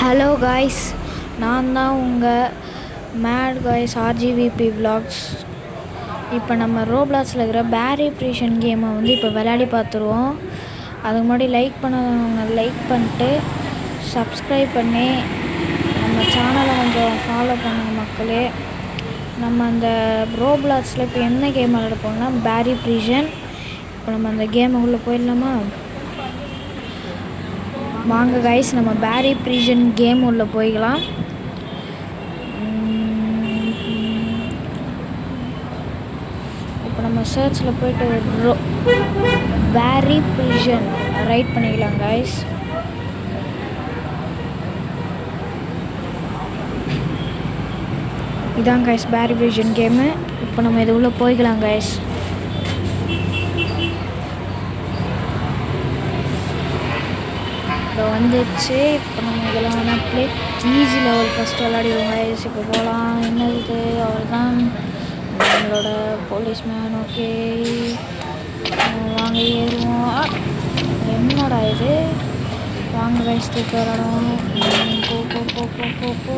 Hello guys, நான் தான் உங்கள் மேட் காய்ஸ் ஆர்ஜிவிபி விலாக்ஸ். இப்போ நம்ம ரோப்ளாக்ஸில் இருக்கிற பேரி ப்ரீஷன் கேமை இப்போ விளையாடி பார்த்துருவோம். அதுக்கு முன்னாடி லைக் பண்ணவங்க லைக் பண்ணிட்டு சப்ஸ்கிரைப் பண்ணி நம்ம சேனலை கொஞ்சம் ஃபாலோ பண்ணுங்க மக்களே. நம்ம அந்த ரோப்ளாக்ஸில் இப்போ என்ன கேம் விளையாட போனோம்னா பேரி ப்ரீஷன். இப்போ நம்ம அந்த கேமுக்குள்ளே போயிடலாமா? வாங்க கைஸ், நம்ம பேரி ப்ரீஷன் கேம் உள்ள போய்க்கலாம். இப்போ நம்ம சர்ச்சில் போய்ட்டு பேரி ப்ரீஷன் ரைட் பண்ணிக்கலாம் கைஸ். இதான் கைஸ் பேரி ப்ரீஷன் கேமு. இப்போ நம்ம இது உள்ளே போய்க்கலாம் கைஸ். இப்போ வந்துச்சு. இப்போ நம்ம இதெல்லாம் வேணால் ப்ளே ஈஸி லெவல் ஃபஸ்ட்டு விளையாடிடுவோம் கைஸ். இப்போ போகலாம். என்னது அவர் தான் நம்மளோட போலீஸ்மேன். ஓகே வாங்க ஏறுவோம். என்னடா இது? வாங்க கைஸ் தூக்கி விளாடுவோம். போ போ போ போ போ போ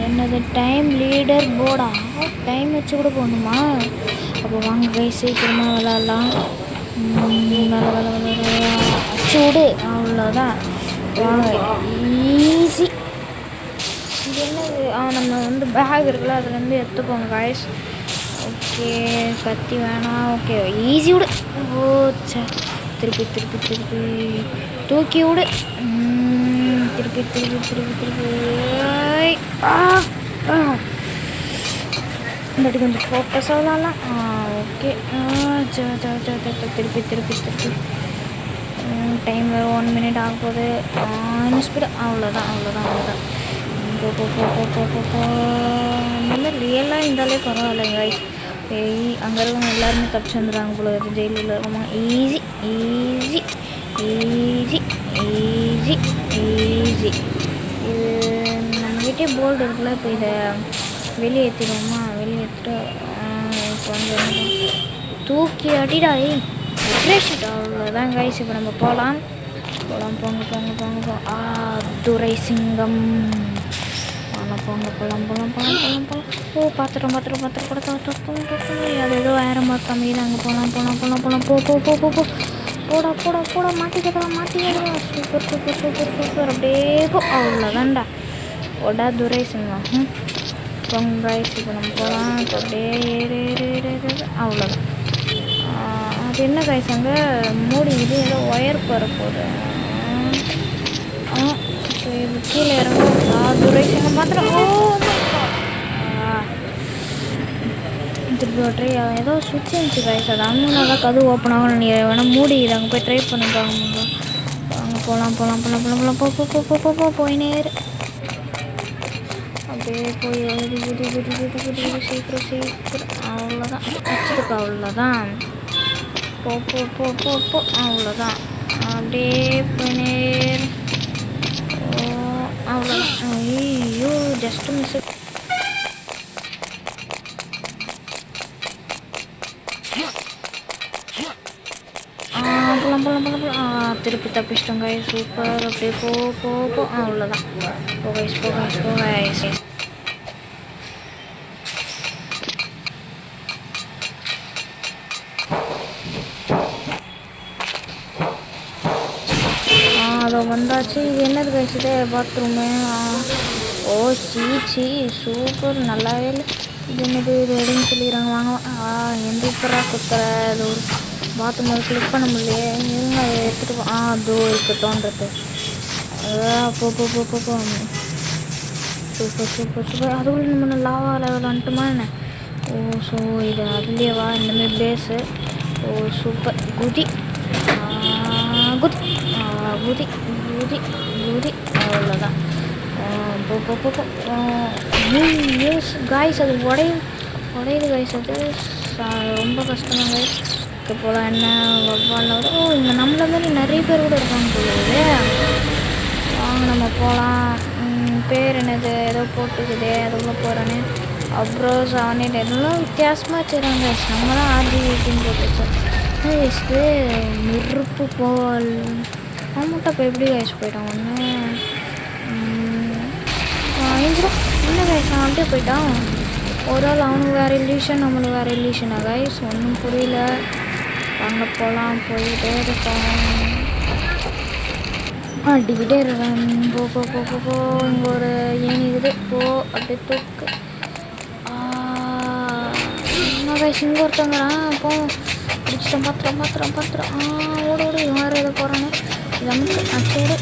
என்னது டைம் லீடர் போர்டா? டைம் வச்சு கூட போகணுமா? அப்போ வாங்க கைஸ் சீக்கிரமாக விளாட்லாம். சூடு அவ்வளோதான். வாங்க ஈஸி. இது என்னது? நம்ம பேக் இருக்குல்ல, அதுலேருந்து எடுத்துக்கோங்க காய்ஸ். ஓகே கத்தி வேணாம். ஓகே ஈஸி விடு. ஓச்சா திருப்பி திருப்பி திருப்பி தூக்கி விடு. திருப்பி திருப்பி திருப்பி திருப்பி இந்த கொஞ்சம் ஃபோக்கஸாக விளாட்லாம். ஓகே திருப்பி திருப்பி திருப்பி டைம் வேறு 1 மினிட் ஆக போகுது. ஸ்பீடு அவ்வளோதான் அவ்வளோதான் அவ்வளோதான். இந்த மாதிரி ரியலாக இருந்தாலே பரவாயில்லைங்க கைஸ். அங்கே இருக்கவங்க எல்லாருமே தப்பிச்சு வந்துடுறாங்க போல இருக்குது. ஜெயிலில் இருக்கோமா? Easy easy easy easy easy. இது நம்மகிட்டே போல்டு இருக்குல்ல. இப்போ இதை வெளியேற்றிடுவோமா? வெளியேற்றிட்டு இப்போ வந்து தூக்கி அடிடாய் ஷீட். அவ்வளோதான் கைஸ். இப்போ நம்ம போகலாம் போகலாம். போங்க போங்க போங்க போ. துரை சிங்கம். போங்க போங்க போகலாம் போகலாம் போகலாம் போகலாம் போகலாம். ஓ பார்த்துட்டோம் பார்த்துட்டோம் பார்த்துட்டு கூட அது ஏதோ வேறு மாதிரி கம்மியில் அங்கே போகலாம் போகலாம் போகலாம் போகலாம். போ போ போ போ போ போடா போடா போடா மாட்டிக்கிறதா மாட்டிக்கிறதா. Super super super super. அப்படியே போ. அவ்வளோதான்டா. ஓடா துரை சிங்கம். போங்க கைஸ் இப்போ நம்ம போகலாம். இப்போ அப்படியே ஏறு. அவ்வளோதான். அது என்ன கைஸ் அங்கே மூடிக்குது. ஏதோ ஒயர் போகிற போகுது. இது கீழே இறங்கும். துரைசிங்க மாத்திரம். திருப்பி ட்ரை ஏதோ சுவிட்ச் இருந்துச்சு கைஸ். அது அங்கே தான் கதவு ஓப்பன் ஆகும். நீ வேணால் மூடி அங்கே போய் ட்ரை பண்ணிப்பாங்க. அங்கே போகலாம் போகலாம் போகலாம் போகலாம் போ போ போ போ போ போயினே அப்படியே போய் சீக்கிரம் சீக்கிரம். அவ்வளோதான் வச்சுருக்கு. அவ்வளோதான். போ போ போ போ போ. அவ்வளோதான். அப்படியே போயினே. அவ்வளோதான். ஐயோ ஜஸ்ட் மிஸ். போகலாம் போகலாம் போகலாம் போகலாம். திருப்பி தப்பிச்சிட்டோங்க. சூப்பர். அப்படியே போ போ போ. அவ்வளோதான். போ கைஸ் போ கைஸ் போ கைஸ். அதை வந்தாச்சு. இது என்னது கைஸ்? இது பாத்ரூமு. ஓ சீச்சி சூப்பர். நல்லாவே இல்லை. இது என்னது? இது எடுன்னு சொல்லிக்கிறாங்க. வாங்க எந்த இப்பரா குத்துற. அது ஒரு பாத்ரூம் அதை கிளிக் பண்ண முடியலையே. இருங்க அதை எடுத்துகிட்டு போ. அதோ இருக்கட்டோன்றது. போ போ போ போ போ. Super super super. அதுக்குள்ளே நம்ம லாவா லெவல் வந்துட்டுமா என்ன? ஓ ஸோ இது அதுலேயே வா. இந்தமாரி பேஸு. ஓ சூப்பர். குதி குதி குதி குதி குதி. அவ்வளோதான். போ போ போ போ. காய்ஸ் அது உடையுது காய்ஸ். அது ரொம்ப கஷ்டமாக காய்ஸ். இப்போ போகலாம். என்ன வவ்வால். ஓ இங்கே நம்மள மாதிரி நிறைய பேர் கூட இருக்காங்க போகுது. வாங்க நம்ம போகலாம். பேர் என்னது? ஏதோ போட்டுக்குது. அதுக்குள்ளே போகிறேன்னு அப்புறம் 7 எல்லாம் வித்தியாசமாக வச்சுருக்காங்க. நம்ம தான் ஆர்ஜிவிபின்னு போட்டு வச்சோம். நெருப்பு போல் ஆமாட்டா. இப்போ எப்படி காய்ச்சி போயிட்டான் ஒன்று. கைஸ் அவன் அப்படியே போயிட்டான். ஒரு ஆள் அவனுக்கு வேறு இல்லியூஷன், நம்மளுக்கு வேறு இல்லியூஷனா கைஸ், ஒன்றும் புரியல. அங்கே போகலாம், போயிட்டே இருக்கோம், அடிக்கிட்டே இருக்கேன். போ போ போ போ போ. இங்கே ஒரு ஏணி இருக்குது, போ அப்படியே தூக்கு. என்ன கைஸ் இங்கே ஒருத்தங்கிறான், போ பிடிச்சிட்டோம். பாத்திரம் ஓடு ஓடு. யார் எதை போகிறானே நமக்கு அச்சோடு.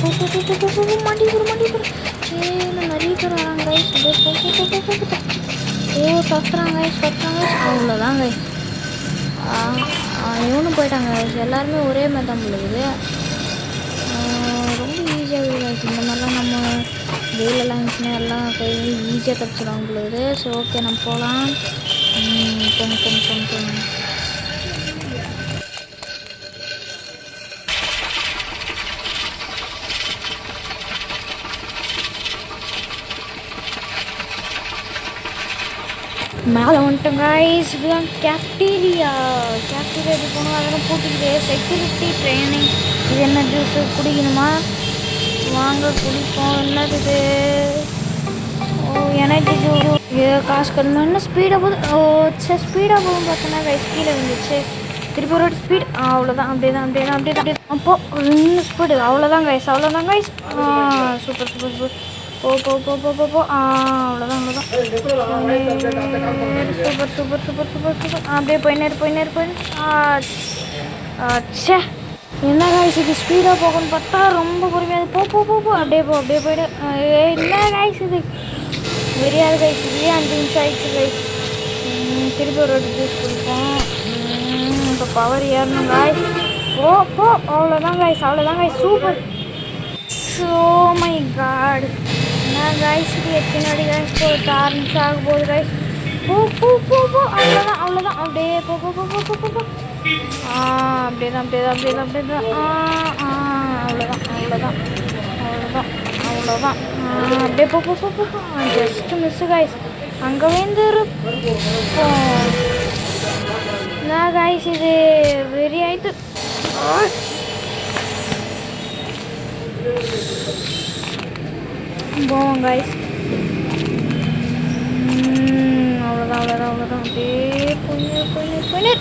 போ போ போ போ போ போ. மாட்டி போடு. இன்னும் நிறைய பேர் வராங்க கைஸ். அப்படியே போ போ போ போ போ போ. கத்துறாங்க கைஸ். அவ்வளோதான் கைஸ். இவனும் போயிட்டாங்க கைஸ். எல்லாருமே ஒரே மாதிரி தான் போடுது. ரொம்ப ஈஸியாக கைஸ். இந்த மாதிரிலாம் நம்ம வெயிலெல்லாம் இருந்துச்சுன்னா எல்லாம் கை ஈஸியாக தப்பிச்சிடும் போடுது. ஸோ ஓகே நம்ம போகலாம். போங்க. மேலே வந்துட்டோம் கைஸ். இதுதான் கேஃப்டீரியா எப்படி போகணும், அதெல்லாம் பூட்டிக்கிட்டு. Security training. இது என்ன ஜூஸு குடிக்கணுமா? வாங்க குடிப்போம். என்னது? Energy juice. காசு கட்டணும். இன்னும் ஸ்பீடாக போகுது. ஸ்பீடாக போகும் பார்த்தோன்னா கைஸ் கீழே வந்துச்சு. திருப்பி ஒரு ஸ்பீட். அவ்வளோதான். அப்படியே தான். அப்போது இன்னும் ஸ்பீடு. அவ்வளோதான் கைஸ். சூப்பர். போ. அவ்வளோதான். சூப்பர். அப்படியே போயின்னு. ச்சே, என்ன கைஸ் இது ஸ்பீடாக போகணும்னு பார்த்தா ரொம்ப பொறுமையாக. போ. அப்படியே போயிடு. என்ன கைஸ் இது தெரியாது கைஸ். இதுலேயே 5 நிமிஷம் ஆயிடுச்சு கைஸ். திருப்பி ஒரு ஜூஸ் குடிப்போம். இப்போ பவர் ஏறணும் கைஸ். போ. அவ்வளோதான் guys. Super. So my god. என்ன கைஸ் இது எத்தனை அடி கைஸ்? 6 நிமிஷம் ஆக போகுது கைஸ். போ. அவ்வளோதான். அப்படியே போ. அப்படியே தான். அவ்வளோதான். அப்படியே போ. Just miss guys. அங்கே வந்துருப்போம். என்ன கைஸ் இது வெறி ஆயிடுது. போவோம் கைஸ். அவ்வளோதான். அப்படியே போயின்னு.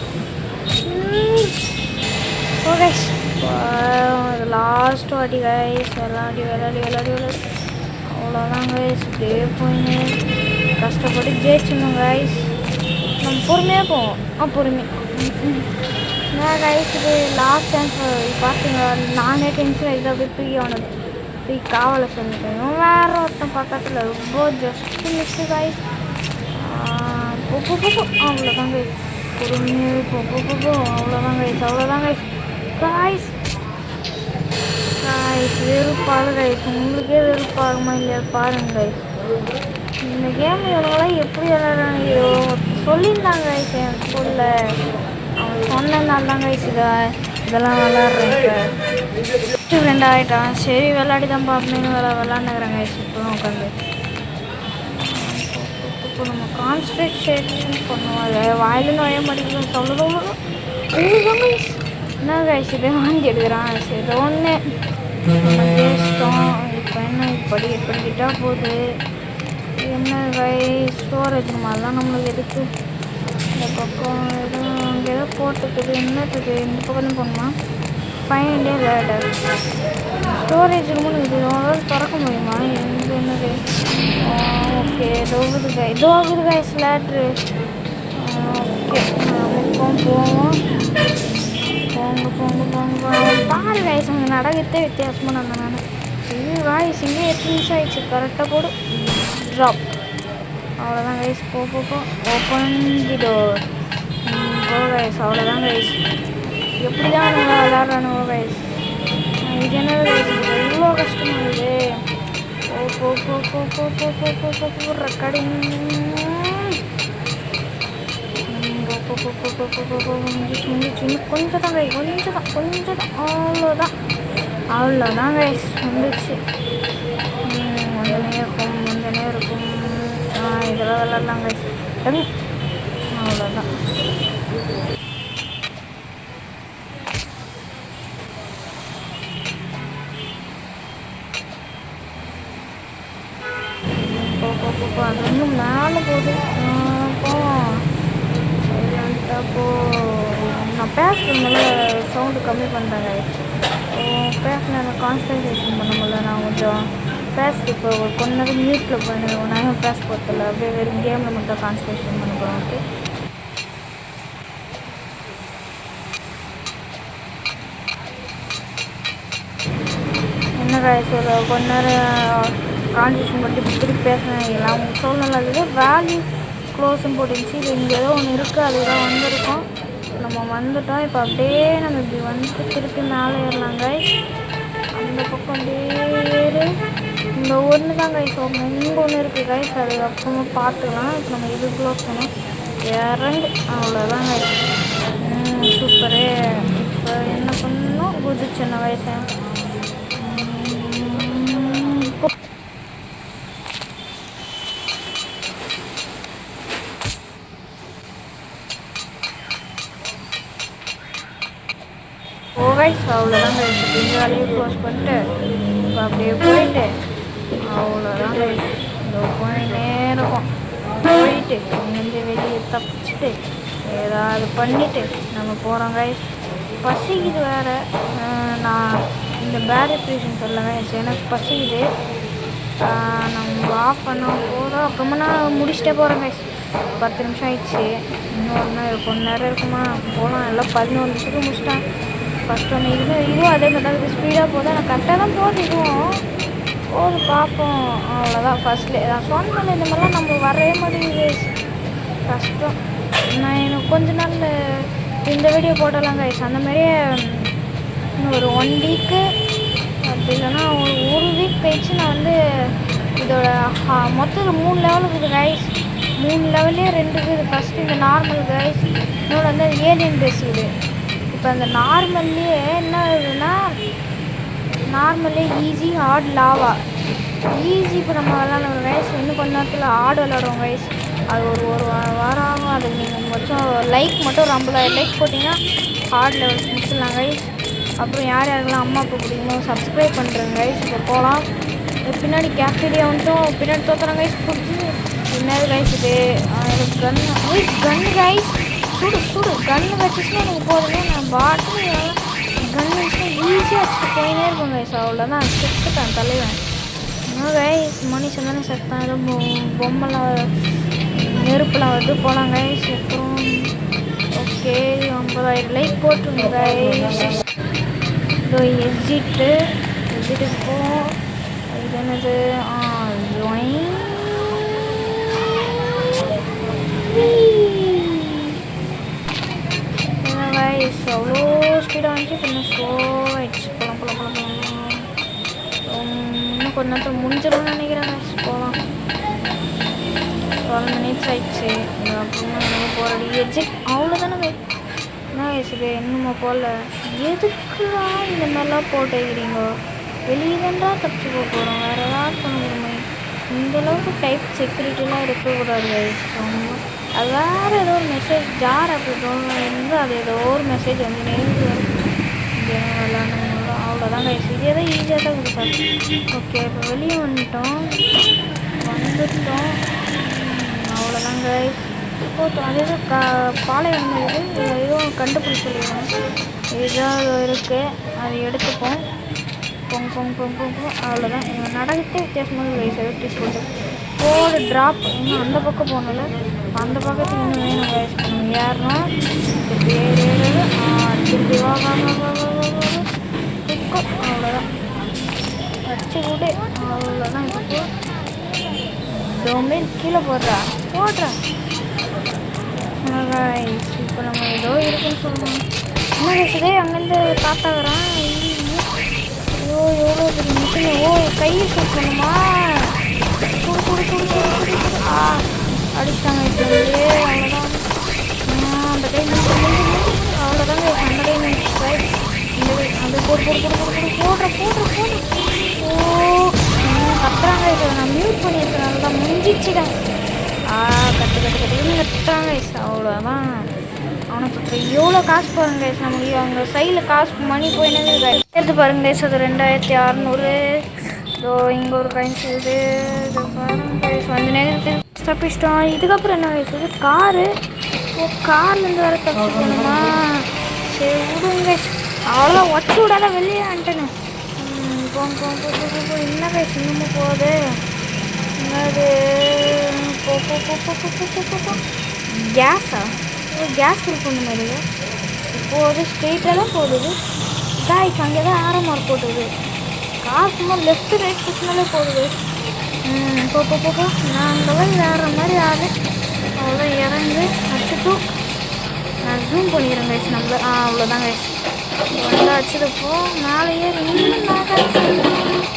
கைஸ் லாஸ்ட் வாட்டி கைஸ். விளாடி. அவ்வளோதான் கைஸ். அப்படியே போயின்னு கஷ்டப்பட்டு ஜெயிச்சிடணும் கைஸ். நம்ம பொறுமையாக போவோம். என்ன கைஸ் இது லாஸ்ட் சான்ஸ். பார்த்தீங்களா, நானே டென்ஷன் ஆகிட்டு அப்படியே தூக்கி காவலை சொல்லிட்டேன். வேறு ஒருத்தன் பக்கத்தில் ரொம்ப ஜஸ்ட் மிஸ்ஸு கைஸ். அவ்வளோதான் கைஸ். பொறுமையாக போ. அவ்வளோதான் கைஸ். வெறுப்பாக கைஸ். உங்களுக்கே வெறுப்பாகுமா இல்லையா பாருங்க கைஸ். இந்த கேம் இவங்களாம் எப்படி விளையாடுறாங்க சொல்லியிருந்தாங்க கைஸ். என் ஸ்கூலில் அவன் சொன்னதுனால தான் கைஸ் இதெல்லாம் விளாட்றேன். இப்போ ஃப்ரெண்ட் ஆகிட்டான். சரி விளையாடி தான் பார்ப்பேன்னு விளாண்டுக்கிறேன் கைஸ். இப்போலாம் உட்காந்து இப்போ நம்ம கான்சன்ட்ரேஷன் பண்ணுவோம். அதை வாயில் நுழைய மாட்டேங்குது. சொல்லணும் கைஸ். என்ன கைஸ் இது வாங்கி எடுக்கிறான். சரி ஒன்று பேசிட்டோம். இப்போ என்ன படிக்கிட்டா போகுது. என்ன கைஸ் ஸ்டோரேஜ் மாதிரிலாம் நம்மளுக்கு எதுக்கு? இந்த பக்கம் அங்கே ஏதோ போட்டுக்குது. என்னத்துக்கு இந்த பக்கம் போகணுமா? ஃபைனே லேடர் ஸ்டோரேஜ் ரூம்னு இது திறக்க முடியுமா? என்னது? ஓகே இதோ ஆகுது கைஸ் லேட்ரு. ஓகே போவோம். போங்க பாரு கைஸ். அங்கே நடக்கிறதே வித்தியாசமாக நான் இது வாய்ஸ் இங்கே 8 நிமிஷம் ஆயிடுச்சு. கரெக்டாக போடு. ட்ராப். அவ்வளோதான் கைஸ். போ. Open the door. கைஸ் அவ்வளோதான் கைஸ். எப்படி தான் நம்ம விளாட்றானுவோ கைஸ். இது என்ன கைஸ் எவ்வளோ கஷ்டமாகுது. ரெக்கார்டிங். கொஞ்சம் தான் கை. கொஞ்சம் தான். அவ்வளோதான் கைஸ் வந்துடுச்சு. கொஞ்சம் இருக்கும். இதெல்லாம் விளாட்லாம் கைஸ். அவ்வளோதான். போ இப்போ அது இன்னும் மேலே போகுது. போவோம் சைலண்ட்டாக போ. நான் பேசுகிறதுனால சவுண்டு கம்மி பண்ணுறேங்க. பேசின எனக்கு கான்சன்ட்ரேஷன் பண்ண முடியல. நான் கொஞ்சம் பேசிட்டு இப்போ ஒரு கொஞ்ச நேரம் மியூட்டில் போயிடுவேன். நான் பேச போகிறதில்ல, அப்படியே வெறும் கேமில் மட்டும் கான்சன்ட்ரேஷன் பண்ண போகிறேன். ஓகே, என்ன காய்ஸ் ஒரு கொஞ்ச நேரம் கான்சன்ட்ரேஷன் பண்ணிட்டு இப்போ திருப்பி பேசினேன். எல்லாம் உங்களுக்கு சொல்லல, அது வேல்யூ க்ளோஸ்ன்னு போட்டுருந்துச்சு. இது இங்கே ஏதோ ஒன்று இருக்குது, அதுதான் வந்திருக்கோம். நம்ம வந்துட்டோம். இப்போ அப்படியே நம்ம இப்படி வந்துட்டு திருப்பி மேலே ஏறலாம் கைஸ். அந்த பக்கம் அப்படியே ஏறு. இந்த ஒன்று தான் கைஸ் ஓப்பன், இங்கே ஒன்று இருக்குது கைஸ், அது அப்புறமா பார்த்துக்கலாம். இப்போ நம்ம இது க்ளோஸ் பண்ணோம், இறங்கு, அவ்வளோதான் கைஸ். சூப்பரு. இப்போ என்ன பண்ணணும், குதிச்சுன்ன வயசு கைஸ். அவ்வளோதான் கைஸ். இந்த வேலையை க்ளோஸ் பண்ணிட்டு இப்போ அப்படியே போயிட்டு அவ்வளோதான் கைஸ். இந்த போயிட்டே இருக்கும். போயிட்டு இங்கேருந்து வெளியே தப்பிச்சுட்டு ஏதாவது பண்ணிவிட்டு நம்ம போகிறோம் கைஸ். பசிக்குது வேறு. நான் இந்த பேட் ப்ரீஷன் சொல்ல கைஸ், எனக்கு பசிக்குது. நம்ம ஆஃப் பண்ண போகிறோம். அப்புறமா நான் முடிச்சுட்டே போகிறேன் கைஸ். 10 நிமிஷம் ஆயிடுச்சு. இன்னும் கொஞ்ச நேரம் இருக்குமா, போகலாம். எல்லாம் 11 நிமிஷத்துக்கு முடிச்சிட்டேன். ஃபஸ்ட் ஒன்று இதுவும் அதே மாதிரி தான். இது ஸ்பீடாக போதும், நான் கரெக்டாக தான் போகுது. இதுவும் போது பார்ப்போம். அவ்வளோதான். ஃபஸ்ட்லேயே நான் சொன்னேன், இந்த மாதிரிலாம் நம்ம வரவே மாட்டேங்குது, கஷ்டம். நான் எனக்கு கொஞ்ச நாள் இந்த வீடியோ போட்டலாம் கைஸ். அந்த மாதிரியே இன்னும் ஒரு 1 வீக்கு அப்படி இல்லைன்னா ஒரு வீக் கழிச்சு நான் வந்து இதோட மொத்தம் 3 லெவல் இருக்குது கைஸ். 3 லெவல்லே 2 இருக்குது. ஃபஸ்ட்டு இந்த நார்மல் கைஸ், இன்னொன்று வந்து ஏலியன் பேஸ் இருக்குது. இப்போ அந்த நார்மல்லையே என்ன ஆகுதுன்னா, நார்மல்லே ஈஸி, ஹார்ட், லாவா. ஈஸி இப்போ நம்ம விளாட்ற கைஸ். இன்னும் கொஞ்ச நேரத்தில் ஹார்ட் விளாடுவோம் கைஸ். அது ஒரு வாரம் ஆகும். அதுக்கு நீங்கள் மட்டும் லைக் மட்டும் ஒரு 50,000 லைக் போட்டிங்கன்னா ஹார்ட் லெவல் முடிச்சிடலாம் கைஸ். அப்புறம் யார் யாருக்கெல்லாம் அம்மா அப்பா பிடிக்குமோ சப்ஸ்கிரைப் பண்ணுறேங்க கைஸ். இப்போ போகலாம். பின்னாடி கேஃப்டீரியா வந்துட்டோம். பின்னாடி தோற்றுறோம் கைஸ். பிடிச்சி என்னது கைஸ் இது? எனக்கு கன்னு கைஸ். சுடு கன்று வச்சுச்சுன்னா எனக்கு போதுமே. நான் பாட்டு கன்று வச்சுன்னா ஈஸியாக வச்சுட்டு போயினே இருக்கும் கைஸ். அவ்வளோதான், செத்துட்டேன் தலைவன். இன்னும் கைஸ் மனுஷன் தானே செத்தான். ஏதோ பொம்மைலாம் நெருப்புலாம் வருது. போகலாம் கைஸ். அப்புறம் ஓகே 50,000 லைக் போட்டுருங்க கைஸ். இதோ எக்ஸிட்டு போவோம். இது என்னது? அவ்வளோ ஸ்பீடாக வந்துச்சு. கொஞ்சம் ஸ்லோவாகிடுச்சு. போகலாம். இன்னும் கொஞ்ச நேரத்தில் முடிஞ்சிடும்னு நினைக்கிறேன் கைஸ். போகலாம். 12 மினிட்ஸ் ஆயிடுச்சு. அப்புறமா நம்ம போகிற எக்ஸிட் அவ்வளோதானே கைஸ். என்ன கைஸ் இது இன்னுமா போகல? எதுக்குடா இந்த மாதிரிலாம் போட்டுக்கிறீங்க? வெளியே தான்டா தப்பிச்சு போகிறோம். வேறு ஏதாவது பண்ண முடியுமே? இந்தளவுக்கு டைப் செக்யூரிட்டிலாம் இருக்கக்கூடாது கைஸ். அது வேறு ஏதோ ஒரு மெசேஜ் ஜார் அப்படி இருந்து அது ஏதோ ஒரு மெசேஜ் வந்து நேர்ந்து விளாட்ணுங்களோ. அவ்வளோதான் கைஸ். இதே தான் ஈஸியாக தான் இருக்குது சார். ஓகே இப்போ வெளியே வந்துட்டோம். அவ்வளோதான் கைஸ். போட்டோம். அது எதுவும் பாலைவனம் இருக்குது. எதுவும் கண்டுபிடிச்சி சொல்லிடுவோம். ஏதாவது இருக்குது, அதை எடுத்துப்போம். பொங்க. அவ்வளோதான். நடக்கத்தே வித்தியாசமாக கைஸ். எடுத்து போட்டு ட்ராப். இன்னும் அந்த பக்கம் போகணும்ல, அந்த பக்கத்துக்கு இன்னும் வேணும் கைஸ். நம்ம ஏறணும். திருப்பி வா. திக்கும். அவ்வளோதான், வச்சு விடு. அவ்வளோதான். இப்போ டொமைன் கீழே போடுறா. கைஸ் இப்போ நம்ம ஏதோ இருக்குன்னு சொல்லணும். என்ன கைஸ் அங்கேருந்து தாத்தா வரான். ஐயோ எவ்வளோ பெரிய மிஷின். கையை சூட் பண்ணுமா? சுடு. அடிச்சிட்டாங்க கைஸ். அவ்வளோதான். அந்த கை அவ்வளோதான் கைஸ். அந்த கை கைஸ். இந்த கை அந்த போடுற. கத்துறாங்க கைஸ். நான் மியூட் பண்ணியிருக்கேன். நல்லா முடிஞ்சிச்சுட்டேன். கத்துறாங்க கைஸ். அவ்வளோதான். அவனுக்கு எவ்வளோ காசு பாருங்க கைஸ். நமக்கு அவங்க சைடில் காசு மணி போயினது எடுத்து பாருங்க கைஸ். அது 2600. இதோ இங்கே ஒரு கைன்ஸ் இது கைஸ் வந்து நேரத்தில் தப்பிச்சிட்டோம். இதுக்கப்புறம் என்ன கைஸ் இது காரு. கார்லேருந்து வர தப்பிக்கணுமா? சரி விடுங்க. அவ்வளோதான் ஒச்சு விடாத வெளியே ஆண்டேன்னு என்ன கைஸ் இன்னமும் போகுது. என்னது கேஸா? கேஸ் ஃபில் பண்ண மாதிரி போகுது. ஸ்ட்ரெயிட்டாக தான் போகுது கைஸ். அங்கே தான் ஆரோ மார்க் போட்டுது. காசுமா லெஃப்ட் ரைட் சுற்றினாலே போகுது. போ நாங்கள் வேற மாதிரி ஆடு. அவ்வளோதான் இறங்கு அடிச்சுட்டு நான் ஜூம் பண்ணிக்கிறேன் கைஸ். நம்மள அவ்வளோதான் கைஸ் வந்து அடிச்சதுப்போ மேலே ஏறி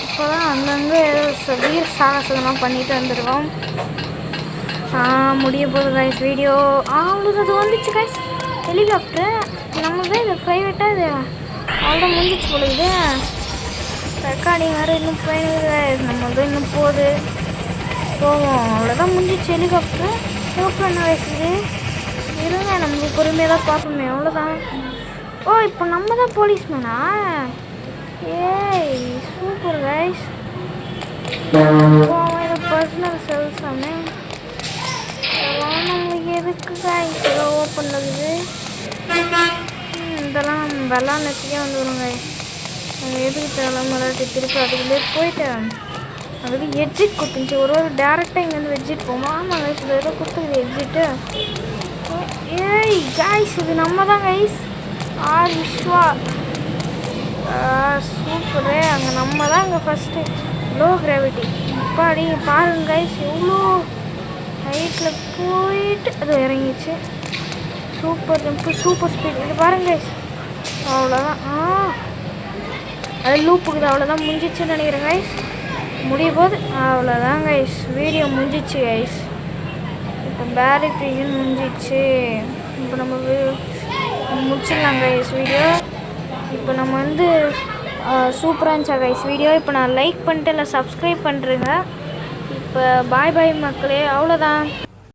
இப்போ தான் அங்கங்கே ஏதோ வீர சாகசம்லாம் பண்ணிட்டு வந்துடுவோம். முடிய போகுது கைஸ் வீடியோ. அவ்வளோதான் அது வந்துச்சு கைஸ் ஹெலிகாப்டர். நம்மதான் இது ப்ரைவேட்டாக இது அவ்வளோதான் முடிஞ்சிச்சு போகுது. ரெக்கார்டிங் வேறு இன்னும் போயிடுது. நம்மளதான் இன்னும் போகுது போவோம். அவ்வளோதான் முடிஞ்சிச்சு ஹெலிகாப்டர். ஓப்பன் என்ன வயசுது இருங்க நம்மளுக்கு பொறுமையாக தான் பார்ப்போமே. அவ்வளோதான். ஓ இப்போ நம்ம தான் போலீஸ்மேனா? ஏய் சூப்பர் கைஸ். ஏதோ பர்சனல் செல்ஸாமே அதெல்லாம் நம்மளுக்கு எதுக்கு கைஸ் ஏதோ ஓப்பன் ஆகுது. இதெல்லாம் விளாட்னத்துக்கே வந்துடும் கைஸ். எதுக்கு தேவையில்லாம விளையாட்டு திருப்பி அதுக்குள்ளே போயிட்டேன். அதுக்கு எக்ஸிட் கொடுத்துருந்துச்சி. ஒரு டேரெக்டாக இங்கேருந்து எக்ஸிட் போமா? ஆமாம் கைஸ் இது ஏதோ கொடுத்துக்குது எக்ஸிட்டு. ஏய் கைஸ் இது நம்ம தான் கைஸ். விஸ்வா சூப்பரு. அங்கே நம்ம தான் அங்கே ஃபஸ்ட்டு லோ கிராவிட்டி. இப்பாடி பாருங்க கைஸ் எவ்வளோ ஹைட்டில் போயிட்டு அது இறங்கிச்சு. Super jump super speed. இது பாருங்க கைஸ் அவ்வளோதான். அது லூப்புக்குது. அவ்வளோதான் முடிஞ்சிச்சுன்னு நினைக்கிறேன் கைஸ். முடிய போது அவ்வளோதான் கைஸ் வீடியோ முடிஞ்சிச்சு கைஸ். இப்போ பேரிக் ரீஜன் முடிஞ்சிச்சு. இப்போ நம்ம முடிச்சிடலாம் கைஸ் வீடியோ. இப்போ நம்ம வந்து சூப்பராக இருந்துச்சா கைஸ் வீடியோ. இப்போ நான் லைக் பண்ணிட்டு இல்லை சப்ஸ்கிரைப் பண்ணுறேங்க. இப்போ பாய் மக்களே அவ்வளோதான்.